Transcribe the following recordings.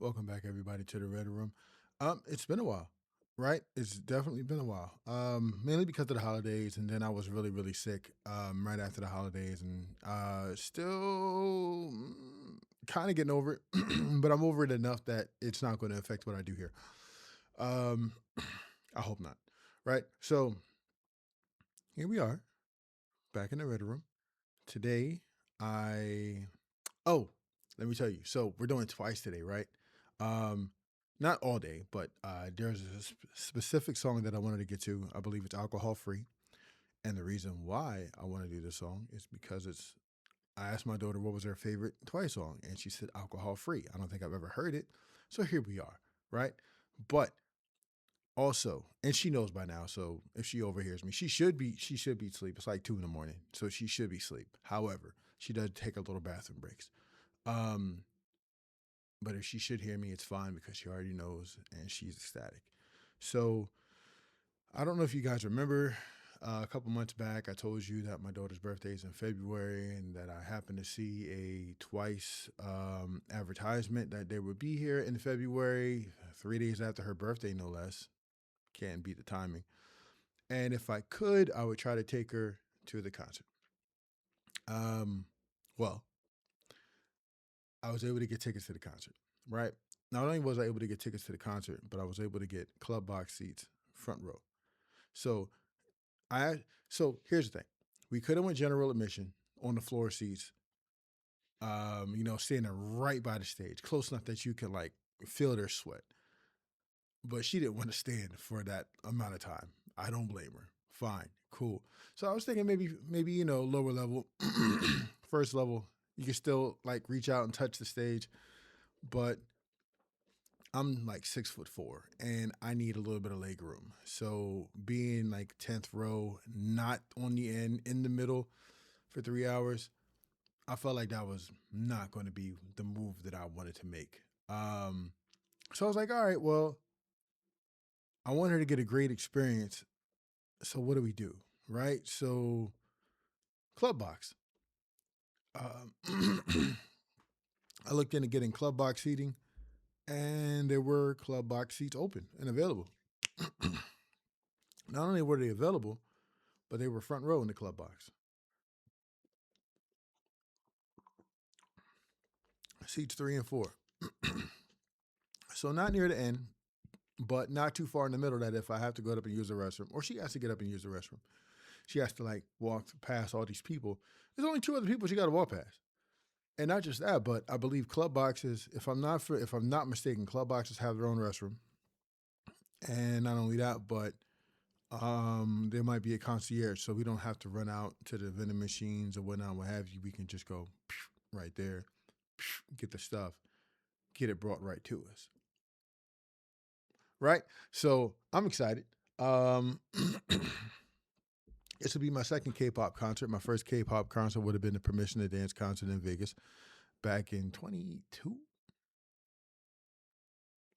Welcome back, everybody, to the Red Room. It's been a while, right? It's definitely been a while. Mainly because of the holidays, and then I was really, really sick right after the holidays, and still kind of getting over it, but I'm over it enough that it's not going to affect what I do here. Um, I hope not, right? So here we are, back in the Red Room. Today, I Oh, let me tell you. So we're doing twice today, right? Um, Not all day, but there's a specific song that I wanted to get to. I believe it's alcohol free, and the reason why I want to do this song is because it's. I asked my daughter what was her favorite Twice song, and she said alcohol free. I don't think I've ever heard it, so here we are, right? But also, and she knows by now, so if she overhears me, she should be asleep. It's like 2 in the morning, so she should be asleep. However, she does take a little bathroom breaks. Um, but if she should hear me, it's fine because she already knows and she's ecstatic. So I don't know if you guys remember a couple months back, I told you that my daughter's birthday is in February and that I happened to see a twice advertisement that they would be here in February, 3 days after her birthday, no less. Can't beat the timing. And if I could, I would try to take her to the concert. Um, well, I was able to get tickets to the concert, right? Not only was I able to get tickets to the concert, but I was able to get club box seats, front row. So I so here's the thing. We could have went general admission on the floor seats, standing right by the stage, close enough that you could like feel their sweat. But she didn't want to stand for that amount of time. I don't blame her. Fine, cool. So I was thinking maybe lower level, first level, you can still like reach out and touch the stage, but I'm like 6'4" and I need a little bit of leg room. So being like 10th row, not on the end, in the middle for 3 hours, I felt like that was not going to be the move that I wanted to make. So I was like, all right, well, I want her to get a great experience. So what do we do? Right? So club box. I looked into getting club box seating and there were club box seats open and available. Not only were they available, but they were front row in the club box. Seats 3 and 4. So not near the end, but not too far in the middle that if I have to go up and use the restroom, or she has to get up and use the restroom, she has to like walk past all these people. There's only two other people she got to walk past. And not just that, but I believe club boxes, if I'm not mistaken, club boxes have their own restroom. And not only that, but there might be a concierge, so we don't have to run out to the vending machines or whatnot, what have you. We can just go right there, get the stuff, get it brought right to us. Right? So I'm excited. Um, this will be my second K-pop concert. My first K-pop concert would have been the Permission to Dance concert in Vegas back in 22,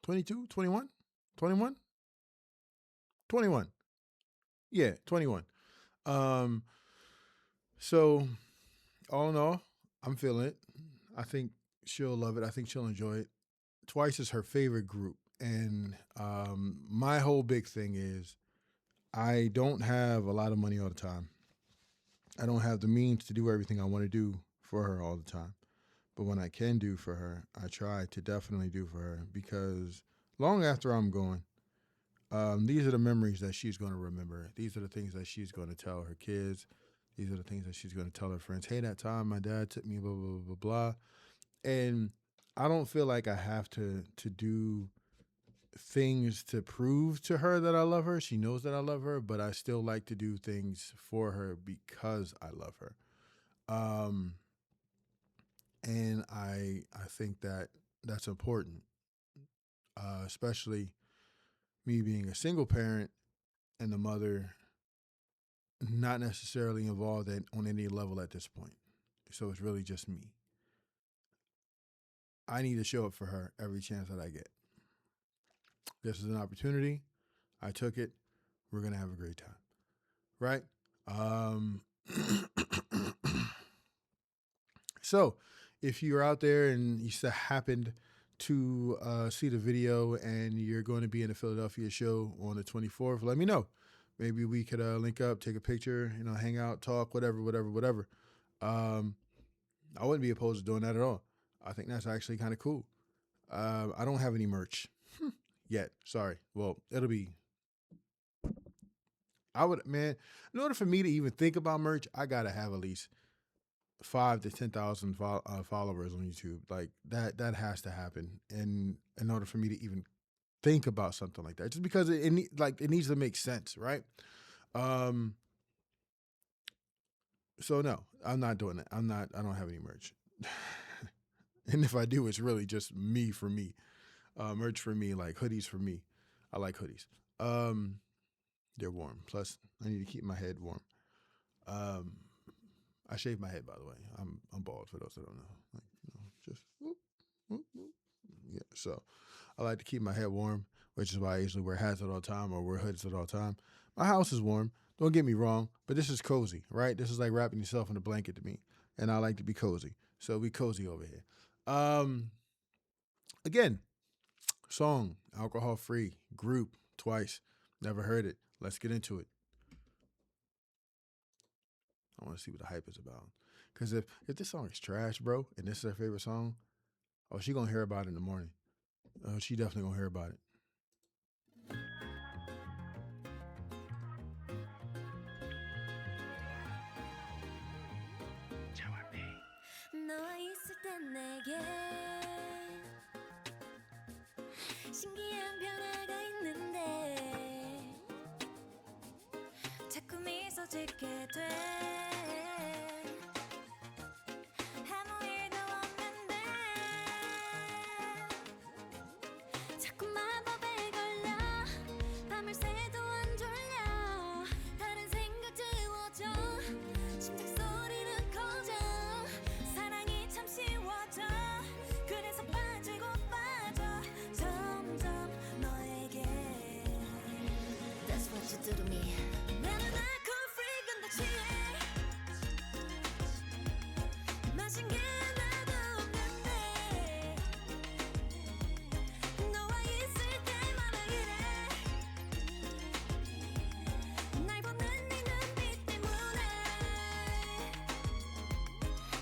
22, 21, 21, 21. Yeah, 21. Um, so all in all, I'm feeling it. I think she'll love it. I think she'll enjoy it. Twice is her favorite group. And my whole big thing is I don't have a lot of money all the time. I don't have the means to do everything I want to do for her all the time. But when I can do for her, I try to definitely do for her because long after I'm gone, these are the memories that she's going to remember. These are the things that she's going to tell her kids. These are the things that she's going to tell her friends. Hey, that time my dad took me, blah, blah, blah, blah, blah. And I don't feel like I have to do things to prove to her that I love her. She knows that I love her, but I still like to do things for her because I love her. Um, and I think that that's important, especially me being a single parent and the mother not necessarily involved on any level at this point. So it's really just me. I need to show up for her every chance that I get. This is an opportunity. I took it. We're gonna have a great time, right? Um, so, if you're out there and you happened to see the video and you're going to be in the Philadelphia show on the 24th, let me know. Maybe we could link up, take a picture, hang out, talk, whatever, whatever, whatever. I wouldn't be opposed to doing that at all. I think that's actually kind of cool. I don't have any merch yet. Sorry. Well, it'll be. Man, in order for me to even think about merch, I gotta have at least 5 to 10,000 followers on YouTube. Like that has to happen, and in order for me to even think about something like that, just because it needs to make sense, right? So no, I'm not doing that. I don't have any merch. And if I do, it's really just me for me. Merch for me, like hoodies for me. I like hoodies. They're warm. Plus, I need to keep my head warm. I shave my head, by the way. I'm bald for those that don't know. Like, just whoop, whoop, whoop. Yeah. So I like to keep my head warm, which is why I usually wear hats at all time or wear hoods at all time. My house is warm. Don't get me wrong, but this is cozy, right? This is like wrapping yourself in a blanket to me, and I like to be cozy. So we cozy over here. Again, song, alcohol free, group, twice. Never heard it. Let's get into it. I want to see what the hype is about. Because if this song is trash, bro, and this is her favorite song, oh, she gonna hear about it in the morning. Oh, she definitely gonna hear about it. 너와 있을 땐 내게 신기한 변화가 있는데 자꾸 미소 짓게 돼 아무 일도 없는데 자꾸 마법에 걸려 밤을 새도 안 졸려 다른 생각 지워져 심장 소리는 커져 사랑이 참 쉬워져 그래서 빠지고 빠져 점점 너에게 That's what you do to me 나는 alcohol free 근데 취해 마신 게 하나도 없는데 너와 있을 때마다 이래 날 보는 네 눈빛 때문에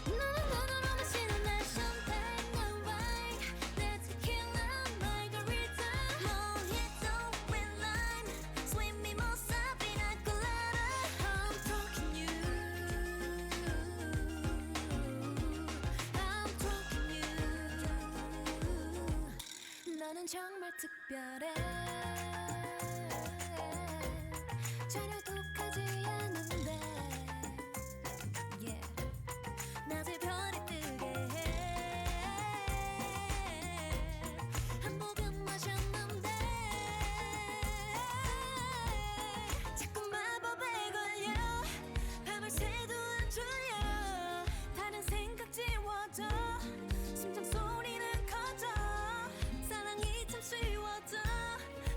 너는 눈으로 마시는 날 champagne no wine 내 tequila margarita mojito with lime sweet mimosa pina colada I'm talking you I'm talking you 너는 정말 특별해 전혀 독하지 않은데 yeah. 낮에 별이 뜨게 해 한 모금 마셨는데 자꾸 마법에 걸려 밤을 새도 안 졸려 다른 생각 지워져 심장 소리는 커져 사랑이 참 쉬워져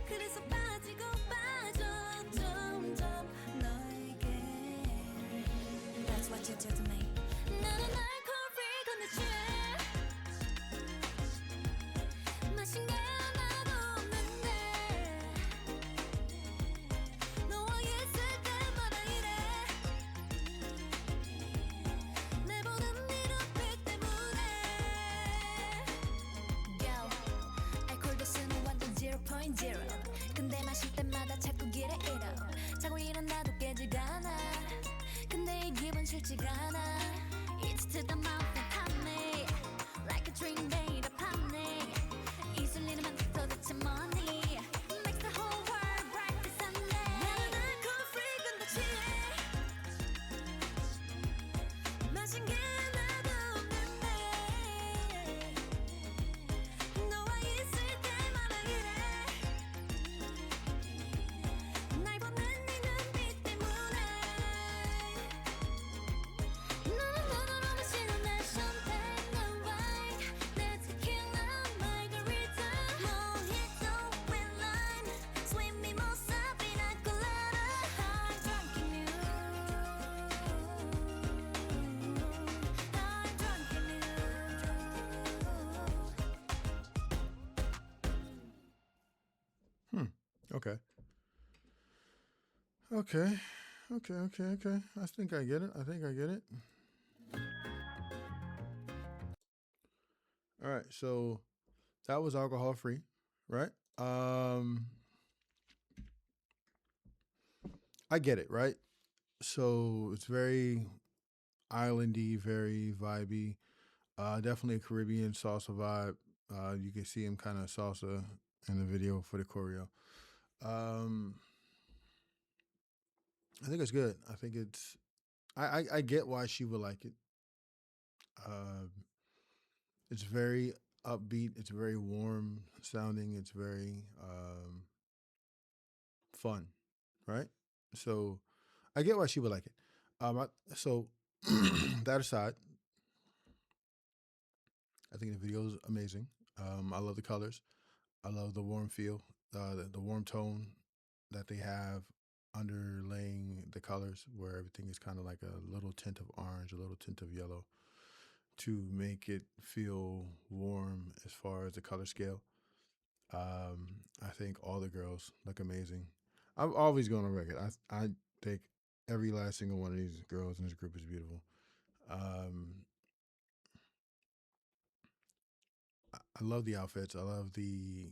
그래서 빠지고 빠져 점점 너에게 That's what you do to me 나는 alcohol free 근데 취해 마신 게 하나도 없는데 너와 있을 때마다 이래 내 보는 네 눈빛 때문에 Yo 알코올 도수는 완전 0.0 근데 마실 때마다 자꾸 길에 잃어 자고 일어나도 깨지가 않아 근데 이 기분 싫지가 않아 It's to the mouth and pop me Like a dream made upon me 이슬리는 맘 도대체 뭐니 Makes the whole world bright as sunday 나는 alcohol free 근데 취해 마신 게 하나도 없는데 너와 있을 때마다 이래 날 보는 네 눈빛 때문에 너는 눈으로 마시는 날 Okay. Okay. Okay. Okay. Okay. I think I get it. I think I get it. All right. So that was alcohol free, right? I get it, right? So it's very islandy, very vibey. Definitely a Caribbean salsa vibe. You can see him kind of salsa in the video for the choreo. Um, I think it's good. I think it's. I get why she would like it. Uh, it's very upbeat. It's very warm sounding. It's very fun, right? So I get why she would like it. So that aside, I think the video is amazing. I love the colors. I love the warm feel, the warm tone that they have underlaying the colors, where everything is kind of like a little tint of orange, a little tint of yellow, to make it feel warm as far as the color scale. I think all the girls look amazing. I'm always going on record. I think every last single one of these girls in this group is beautiful. Um, I love the outfits. I love the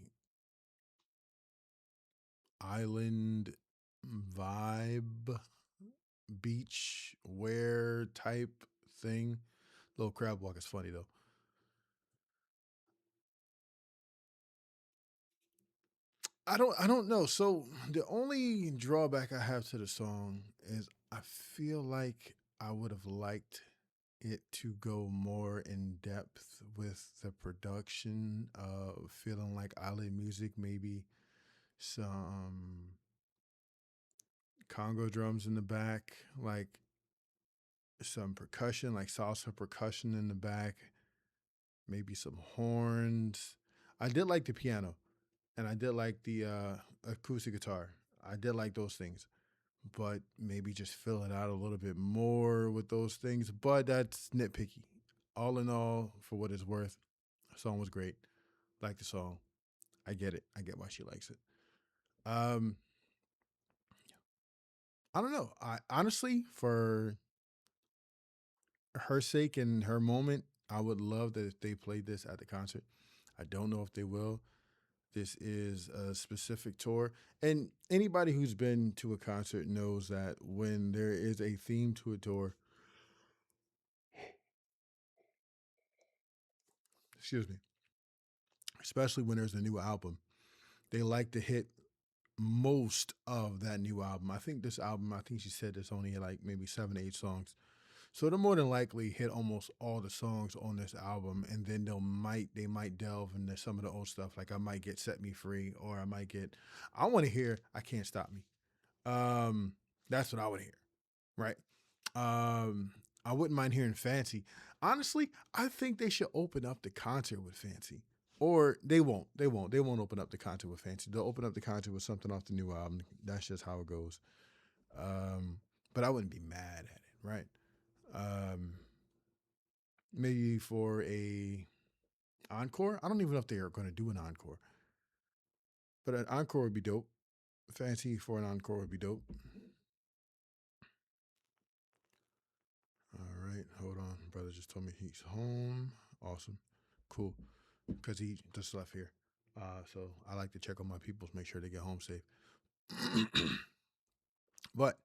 island vibe, beach wear type thing. Little crab walk is funny though. I don't know. So the only drawback I have to the song is I feel like I would have liked it to go more in depth with the production of feeling like island music, maybe some Congo drums in the back, like some percussion, like salsa percussion in the back, maybe some horns. I did like the piano and I did like the acoustic guitar. I did like those things, but maybe just fill it out a little bit more with those things. But that's nitpicky. All in all, for what it's worth, the song was great. Like the song. I get it. I get why she likes it. Um, I don't know. I honestly, for her sake and her moment, I would love that if they played this at the concert. I don't know if they will. This is a specific tour. And anybody who's been to a concert knows that when there is a theme to a tour, excuse me, especially when there's a new album, they like to hit most of that new album. I think this album, I think she said there's only like maybe 7 8 songs. So they'll more than likely hit almost all the songs on this album, and then they might delve into some of the old stuff. Like I might get "Set Me Free," or I want to hear "I Can't Stop Me." Um, that's what I would hear, right? Um, I wouldn't mind hearing "Fancy." Honestly, I think they should open up the concert with "Fancy," or they won't. They won't. They won't open up the concert with "Fancy." They'll open up the concert with something off the new album. That's just how it goes. Um, but I wouldn't be mad at it, right? Um, maybe for a encore. I don't even know if they are going to do an encore, but an encore would be dope. Fancy for an encore would be dope. All right, hold on. Brother just told me he's home. Awesome, cool. Because he just left here. So I like to check on my peoples, make sure they get home safe. But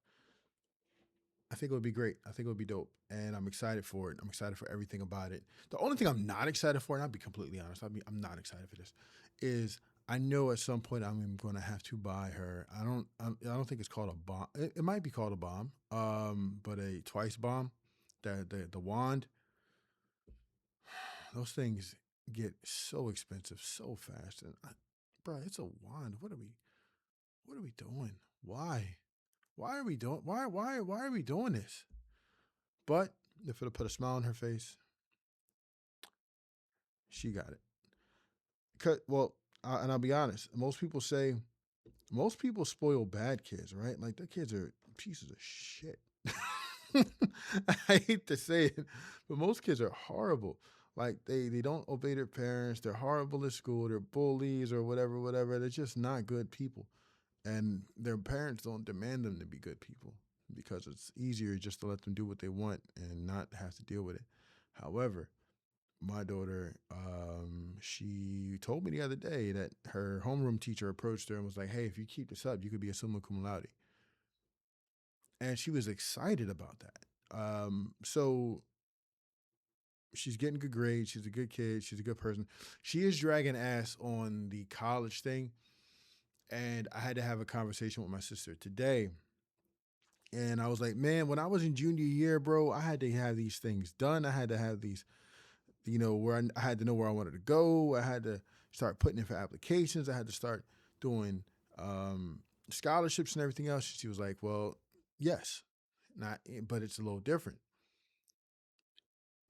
I think it would be great. I think it would be dope. And I'm excited for it. I'm excited for everything about it. The only thing I'm not excited for, and I'll be completely honest, I'm not excited for this, is I know at some point I'm going to have to buy her. I don't think it's called a bomb. It might be called a bomb, but a twice bomb. The wand. Those things get so expensive so fast, and bro, it's a wand. What are we doing? Why? Why are we doing? Why are we doing this? But if it'll put a smile on her face, she got it. Well, and I'll be honest. Most people spoil bad kids, right? Like their kids are pieces of shit. I hate to say it, but most kids are horrible. Like they don't obey their parents. They're horrible at school. They're bullies or whatever. They're just not good people. and their parents don't demand them to be good people because it's easier just to let them do what they want and not have to deal with it. However, my daughter, she told me the other day that her homeroom teacher approached her and was like, "Hey, if you keep this up, you could be a summa cum laude," and she was excited about that. So she's getting good grades. She's a good kid. She's a good person. She is dragging ass on the college thing, and I had to have a conversation with my sister today. And I was like, man, when I was in junior year, bro, I had to have these things done. I had to have these, where I had to know where I wanted to go. I had to start putting in for applications. I had to start doing scholarships and everything else. She was like, well, yes, not, but it's a little different.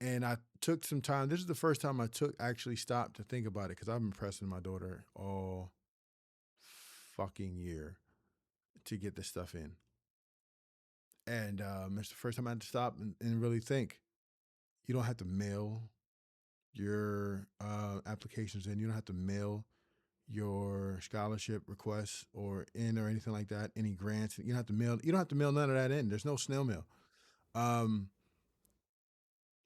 And I took some time. This is the first time I took actually stopped to think about it because I've been pressing my daughter all fucking year to get this stuff in. And it's the first time I had to stop and really think. You don't have to mail your applications in. You don't have to mail your scholarship requests or anything like that. Any grants. You don't have to mail. You don't have to mail none of that in. There's no snail mail. Um,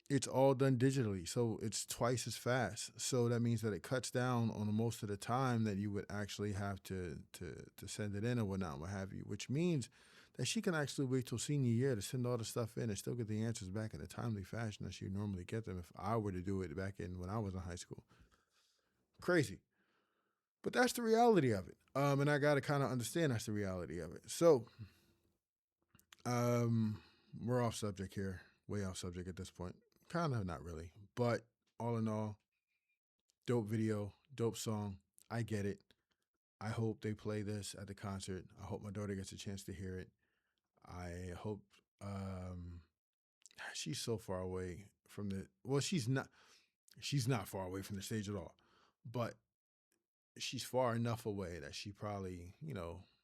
it's all done digitally, so it's twice as fast. So that means that it cuts down on most of the time that you would actually have to send it in or whatnot, what have you. Which means that she can actually wait till senior year to send all the stuff in and still get the answers back in a timely fashion that she normally get them if I were to do it back in when I was in high school. Crazy, but that's the reality of it. And I got to kind of understand that's the reality of it. So, um, we're off subject here, way off subject at this point. Kind of not really, but all in all, dope video, dope song. I get it. I hope they play this at the concert. I hope my daughter gets a chance to hear it. I hope um she's so far away from the well, she's not far away from the stage at all. But she's far enough away that she probably,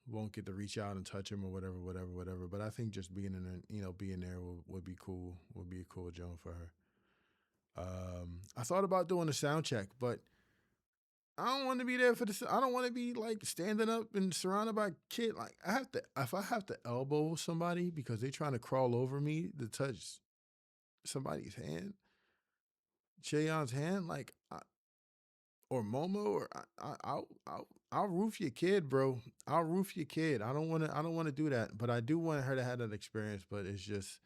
won't get to reach out and touch him or whatever, whatever, whatever. But I think just being in, being there would be cool. Would be a cool joint for her. I thought about doing a sound check, but I don't want to be there for this. I don't want to be like standing up and surrounded by kids. Like I have to, if I have to elbow somebody because they're trying to crawl over me to touch somebody's hand, Cheon's hand, or Momo, or I'll roof your kid, bro. I'll roof your kid. I don't want to do that, but I do want her to have that experience. But it's just,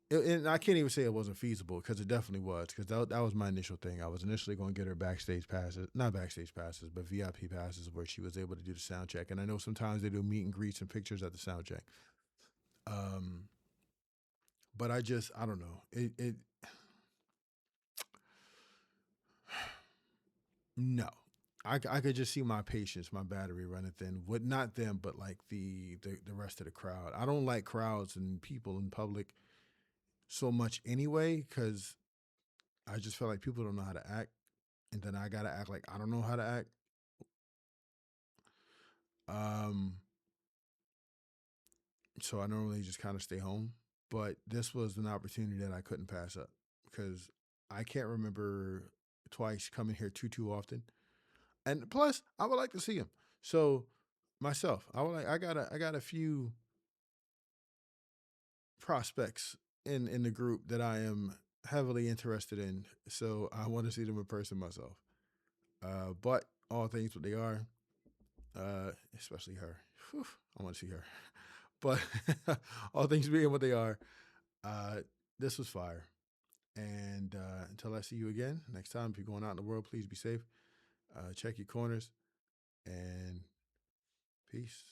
and I can't even say it wasn't feasible because it definitely was. Because that was my initial thing. I was initially going to get her backstage passes, not backstage passes, but VIP passes, where she was able to do the sound check. And I know sometimes they do meet and greets and pictures at the sound check. Um, but I don't know. It no. I could just see my patience, my battery running thin. With not them, but like the rest of the crowd. I don't like crowds and people in public so much anyway, because I just feel like people don't know how to act, and then I gotta act like I don't know how to act. Um, so I normally just kind of stay home. But this was an opportunity that I couldn't pass up because I can't remember twice coming here too often. And plus, I would like to see him. So myself, I got a few prospects in the group that I am heavily interested in. So I want to see them in person myself. But all things what they are, especially her. Whew, I want to see her. But all things being what they are, uh, this was fire. And until I see you again next time, if you're going out in the world, please be safe. Check your corners and peace.